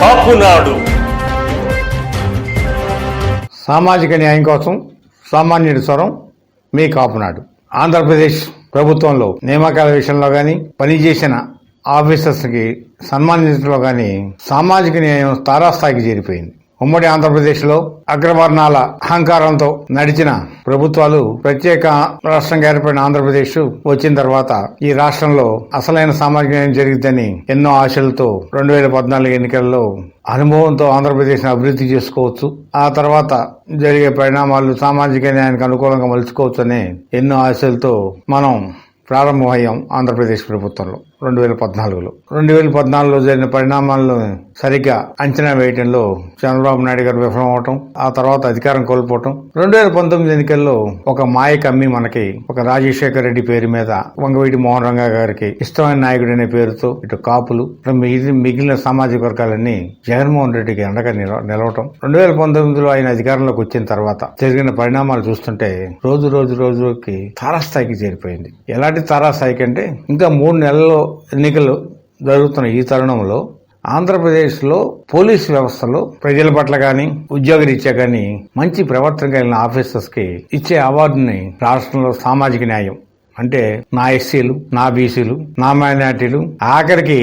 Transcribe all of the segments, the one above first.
కాపునాడు. సామాజిక న్యాయం కోసం సామాన్యుడి స్వరం మీ కాపునాడు. ఆంధ్రప్రదేశ్ ప్రభుత్వంలో నియామకాల విషయంలో కానీ పనిచేసిన ఆఫీసర్స్కి సన్మానించడంలో కానీ సామాజిక న్యాయం తారాస్థాయికి చేరిపోయింది. ఉమ్మడి ఆంధ్రప్రదేశ్లో అగ్రవర్ణాల అహంకారంతో నడిచిన ప్రభుత్వాలు ప్రత్యేక రాష్ట్రంగా ఏర్పడిన ఆంధ్రప్రదేశ్ వచ్చిన తర్వాత ఈ రాష్ట్రంలో అసలైన సామాజిక న్యాయం జరిగిద్దని ఎన్నో ఆశలతో 2014 ఎన్నికల్లో అనుభవంతో ఆంధ్రప్రదేశ్ అభివృద్ధి చేసుకోవచ్చు, ఆ తర్వాత జరిగే పరిణామాలు సామాజిక న్యాయానికి అనుకూలంగా మలుచుకోవచ్చు అనే ఎన్నో ఆశలతో మనం ప్రారంభమయ్యాం ఆంధ్రప్రదేశ్ ప్రభుత్వంలో 2014లో. 2014లో జరిగిన పరిణామాలను సరిగ్గా అంచనా వేయడంలో చంద్రబాబు నాయుడు గారు విఫలం అవటం, ఆ తర్వాత అధికారం కోల్పోవటం, 2019 ఎన్నికల్లో ఒక మాయ కమ్మి మనకి ఒక రాజశేఖర రెడ్డి పేరు మీద వంగవీటి మోహన్ రంగా గారికి ఇష్టమైన నాయకుడు అనే పేరుతో ఇటు కాపులు మిగిలిన సామాజిక వర్గాలన్నీ జగన్మోహన్ రెడ్డికి అండగా నిలవటం, 2019లో ఆయన అధికారంలోకి వచ్చిన తర్వాత జరిగిన పరిణామాలు చూస్తుంటే రోజుకి తారాస్థాయికి చేరిపోయింది. ఎలాంటి తారాస్థాయికి అంటే ఇంకా 3 నెలల్లో ఎన్నికలు జరుగుతున్న ఈ తరుణంలో ఆంధ్రప్రదేశ్లో పోలీసు వ్యవస్థలో ప్రజల పట్ల కానీ ఉద్యోగరీత్యా కానీ మంచి ప్రవర్తన కలిగిన ఆఫీసర్స్కి ఇచ్చే అవార్డుని రాష్ట్రంలో సామాజిక న్యాయం అంటే నా ఎస్సీలు, నా బీసీలు, నా మైనార్టీలు, ఆఖరికి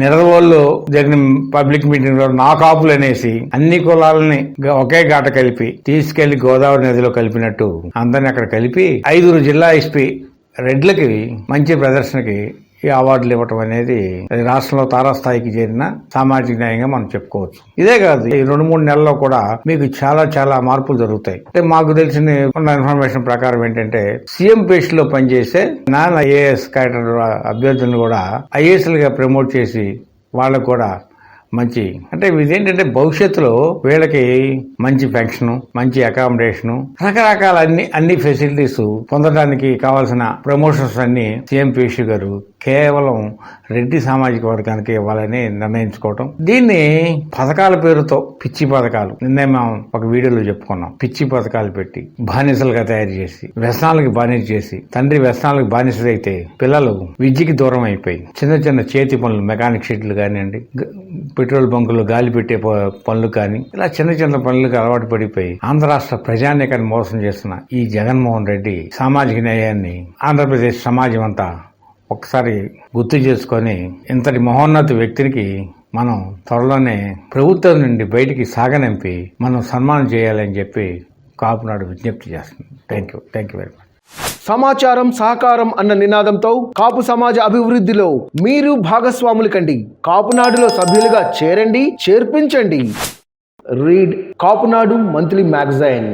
నిడదవోల్లో జరిగిన పబ్లిక్ మీటింగ్ లో నా కాపులు అనేసి అన్ని కులాలని ఒకే గాట కలిపి తీసుకెళ్లి గోదావరి నదిలో కలిపినట్టు అందరిని అక్కడ కలిపి 5 జిల్లా ఎస్పీ రెడ్లకి మంచి ప్రదర్శనకి ఈ అవార్డులు ఇవ్వటం అనేది రాష్ట్రంలో తారాస్థాయికి చేరిన సామాజిక న్యాయంగా మనం చెప్పుకోవచ్చు. ఇదే కాదు, ఈ 2-3 నెలల్లో కూడా మీకు చాలా మార్పులు జరుగుతాయి. అంటే మాకు తెలిసిన ఇన్ఫర్మేషన్ ప్రకారం ఏంటంటే సీఎం పేస్ట్ లో పనిచేసే నాన్ ఐఏఎస్ క్యాడర్ అభ్యర్థులను కూడా ఐఏఎస్లుగా ప్రమోట్ చేసి వాళ్ళకు కూడా మంచి అంటే ఇదేంటంటే భవిష్యత్తులో వీళ్ళకి మంచి పెన్షన్, మంచి అకామిడేషన్, రకరకాల అన్ని ఫెసిలిటీస్ పొందడానికి కావాల్సిన ప్రమోషన్స్ అన్ని సీఎం పీసీ గారు కేవలం రెడ్డి సామాజిక వర్గానికి ఇవ్వాలని నిర్ణయించుకోవటం. దీన్ని పథకాల పేరుతో పిచ్చి పథకాలు, నిన్నే మేము ఒక వీడియోలో చెప్పుకున్నాం, పిచ్చి పథకాలు పెట్టి బానిసలుగా తయారు చేసి వ్యసనాలకు బానిస చేసి తండ్రి వ్యసనాలకు బానిసలైతే పిల్లలు విద్యకి దూరం అయిపోయి చిన్న చేతి పనులు, మెకానిక్ షెడ్లు కానివ్వండి, పెట్రోల్ బంకులు గాలి పెట్టే పనులు కానీ ఇలా చిన్న పనులకు అలవాటు పడిపోయి ఆంధ్ర రాష్ట్ర ప్రజానీకాన్ని మోసం చేస్తున్న ఈ జగన్మోహన్ రెడ్డి సామాజిక న్యాయాన్ని ఆంధ్రప్రదేశ్ సమాజం అంతా ఒకసారి గుర్తు చేసుకొని ఇంతటి మహోన్నత వ్యక్తికి మనం త్వరలోనే ప్రభుత్వం నుండి బయటికి సాగనంపి మనం సన్మానం చేయాలని చెప్పి కాపునాడు విజ్ఞప్తి చేస్తుంది. Thank you very much. సమాచారం సహకారం అన్న నినాదంతో కాపు సమాజ అభివృద్ధిలో మీరు భాగస్వాములు కండి. కాపునాడులో సభ్యులుగా చేరండి, చేర్పించండి. Read Kapunadu monthly magazine.